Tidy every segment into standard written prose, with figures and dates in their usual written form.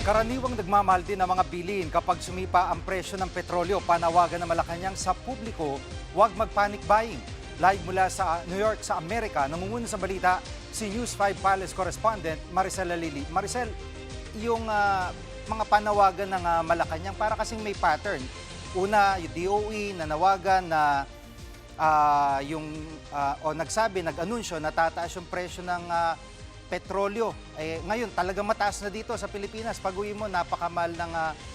Karaniwang nagmamahal din ang mga bilihin kapag sumipa ang presyo ng petrolyo. Panawagan ng Malacanang sa publiko, huwag mag-panic buying. Live mula sa New York sa Amerika, namumuna sa balita si News 5 Palace correspondent Maricel Alili. Maricel, yung mga panawagan ng Malacanang para kasing may pattern. Una, yung DOE nanawagan na nagsabi, nag-anunsyo na tataas yung presyo ng petrolyo. Ngayon, talagang mataas na dito sa Pilipinas. Pag-uwi mo, napakamahal ng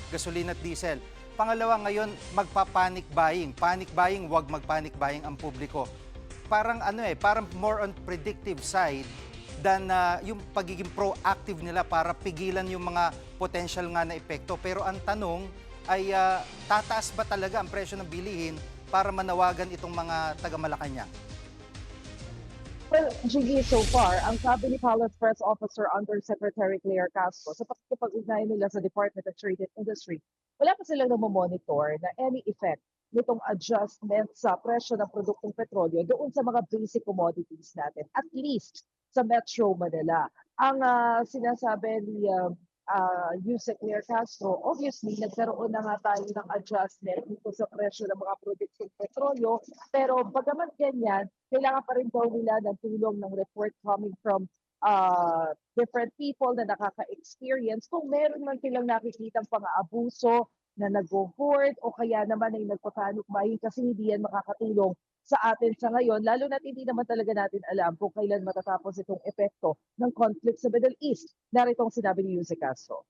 gasolina at diesel. Pangalawa, ngayon, magpa-panic buying. Panic buying, huwag mag-panic buying ang publiko. Parang parang more on predictive side than yung pagiging proactive nila para pigilan yung mga potential nga na epekto. Pero ang tanong ay tataas ba talaga ang presyo ng bilihin para manawagan itong mga taga-Malacanang? Well, Gigi, so far, ang sabi ni Palace Press Officer Undersecretary Claire Castro sa pakikipag-ugnayan nila sa Department of Trade and Industry, wala pa silang namomonitor na any effect nitong adjustment sa presyo ng produktong petrolyo doon sa mga basic commodities natin, at least sa Metro Manila. Ang sinasabi ni Yusek Claire Castro, obviously, nagkaroon na nga tayo ng adjustment dito sa presyo ng mga produktong petrolyo, pero bagaman ganyan, kailangan pa rin daw nila ng tulong ng report coming from different people na nakaka-experience kung meron man silang nakikitang pang-aabuso na nag-hoard o kaya naman ay nagpapanik buying kasi hindi yan makakatulong sa atin sa ngayon, lalo na't hindi naman talaga natin alam kung kailan matatapos itong epekto ng conflict sa Middle East. Narito ang sinabi ni Yusek Castro.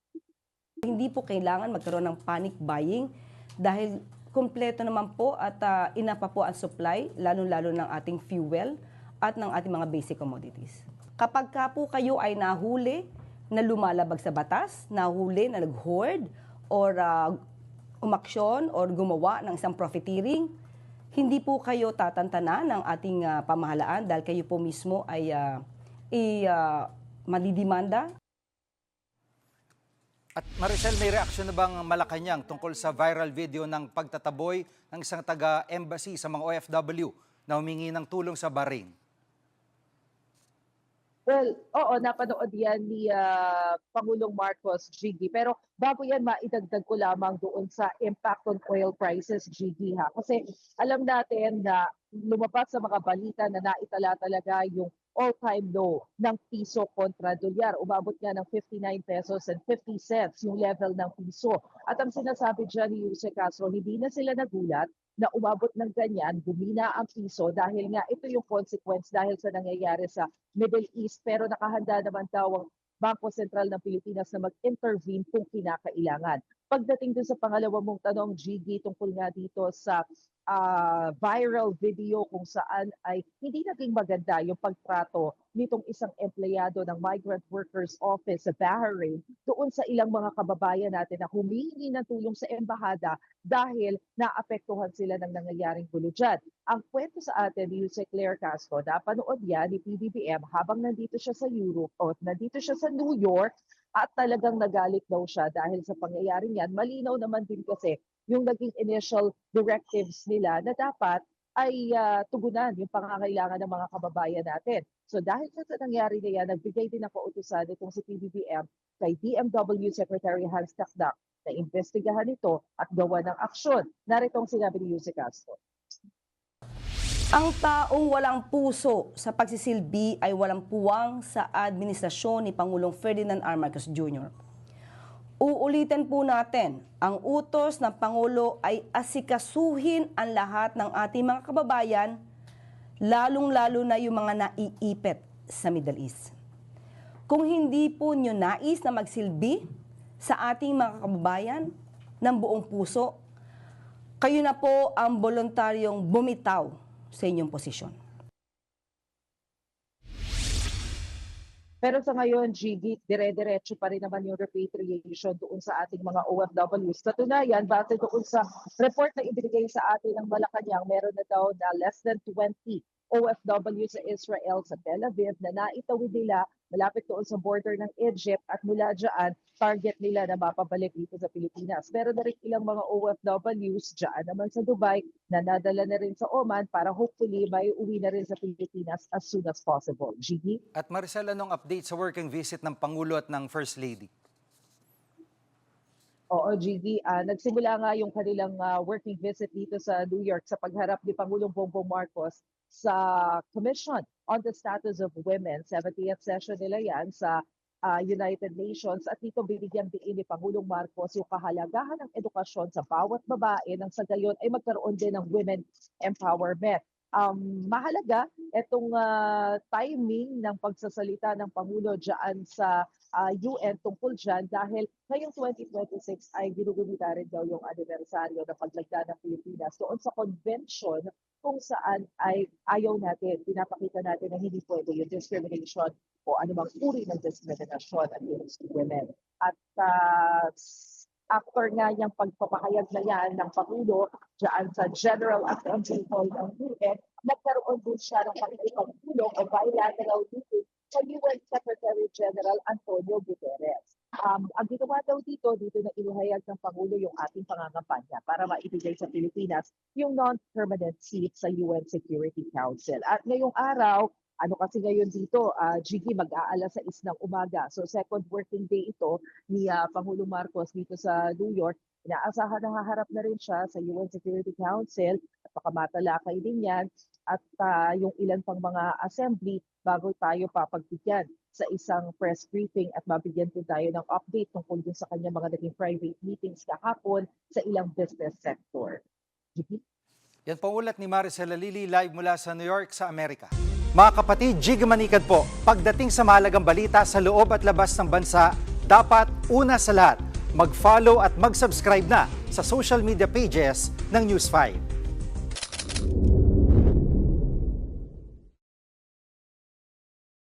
Hindi po kailangan magkaroon ng panic buying dahil kumpleto naman po at ina pa po ang supply, lalo-lalo ng ating fuel at ng ating mga basic commodities. Kapag ka po kayo ay nahuli na lumalabag sa batas, nahuli na nag-hoard or umaksyon or gumawa ng isang profiteering, hindi po kayo tatantana ng ating pamahalaan dahil kayo po mismo ay madidimanda. At Maricel, may reaksyon na bang Malacanang tungkol sa viral video ng pagtataboy ng isang taga-embassy sa mga OFW na humingi ng tulong sa Bahrain? Well, oo, napanood yan ni Pangulong Marcos, Gigi. Pero bago yan, maidagdag ko lamang doon sa impact on oil prices, Gigi, ha? Kasi alam natin na lumabas sa mga balita na naitala talaga yung all-time low ng piso kontra dolyar. Umabot nga ng 59 pesos and 50 cents yung level ng piso. At ang sinasabi dyan ni Yusek Castro, hindi na sila nagulat na umabot ng ganyan, bumina ang piso dahil nga ito yung consequence dahil sa nangyayari sa Middle East. Pero nakahanda naman daw ang Bangko Sentral ng Pilipinas na mag-intervene kung kinakailangan. Pagdating dun sa pangalawa mong tanong, Gigi, tungkol nga dito sa viral video kung saan ay hindi naging maganda yung pagtrato nitong isang empleyado ng Migrant Workers Office sa Bahrain doon sa ilang mga kababayan natin na humingi ng tulong sa embahada dahil naapektuhan sila ng nangyayaring gulo dyan. Ang kwento sa atin ni Yusek Claire Castro, napanood yan ni PBBM habang nandito siya sa Europe o nandito siya sa New York at talagang nagalit daw siya dahil sa pangyayaring yan. Malinaw naman din kasi yung naging initial directives nila na dapat ay tugunan yung pangangailangan ng mga kababayan natin. So dahil sa nangyari na yan, nagbigay din ng kautusan itong si PBBM kay DMW Secretary Hans Takdak na investigahan ito at gawa ng aksyon. Narito ang sinabi ni Yusek Castro. Ang taong walang puso sa pagsisilbi ay walang puwang sa administrasyon ni Pangulong Ferdinand R. Marcos Jr. Uulitin po natin, ang utos ng Pangulo ay asikasuhin ang lahat ng ating mga kababayan, lalong-lalo na yung mga naiipit sa Middle East. Kung hindi po nyo nais na magsilbi sa ating mga kababayan ng buong puso, kayo na po ang voluntaryong bumitaw sa inyong posisyon. Pero sa ngayon, Gigi, dire-diretso pa rin naman yung repatriation doon sa ating mga OFWs. Katunayan, base doon sa report na ibinigay sa atin ng Malacanang, meron na daw na less than 20 OFW sa Israel, sa Tel Aviv, na naitawid nila malapit doon sa border ng Egypt at mula dyan, target nila na mapabalik dito sa Pilipinas. Meron na rin ilang mga OFWs dyan naman sa Dubai na nadala na rin sa Oman para hopefully may uwi na rin sa Pilipinas as soon as possible. Gigi? At Maricel, anong update sa working visit ng Pangulo at ng First Lady? Oo, Gigi, nagsimula nga yung kanilang working visit dito sa New York sa pagharap ni Pangulong Bongbong Marcos sa Commission on the Status of Women. 70th session nila yan sa United Nations at dito binigyang diin ni Pangulong Marcos yung kahalagahan ng edukasyon sa bawat babae nang sa gayon ay magkaroon din ng women empowerment. Mahalaga itong timing ng pagsasalita ng Pangulo dyan sa UN tungkol dyan dahil ngayong 2026 ay ginugunita rin daw yung anibersaryo ng paglagda ng Pilipinas doon sa convention kung saan ay ayaw natin, pinapakita natin na hindi pwede yung discrimination o anumang uri ng diskriminasyon against women. At after nga niyang pagpapahayag na yan ng Pangulo dyan sa General Assembly Hall ng UN, nagkaroon din siya ng pakikipagtulong o bilateral meeting sa UN Secretary General Antonio Guterres. Ang ginawa daw dito na inihayag ng Pangulo yung ating pangangampanya para maibigay sa Pilipinas yung non-permanent seat sa UN Security Council. At ngayong araw, ano kasi ngayon dito, Gigi, mag-aalas 6 ng umaga. So second working day ito ni Pangulong Marcos dito sa New York. Inaasahan na haharap na rin siya sa UN Security Council at baka matalakay din yan at yung ilan pang mga assembly bago tayo papagbigyan sa isang press briefing at mabigyan din tayo ng update tungkol din sa kanya mga naging private meetings kahapon sa ilang business sector. Gigi? Yan po ulat ni Maricela Lili live mula sa New York sa Amerika. Mga kapatid, Jig Manikad po. Pagdating sa mahalagang balita sa loob at labas ng bansa, dapat una sa lahat, mag-follow at mag-subscribe na sa social media pages ng News 5.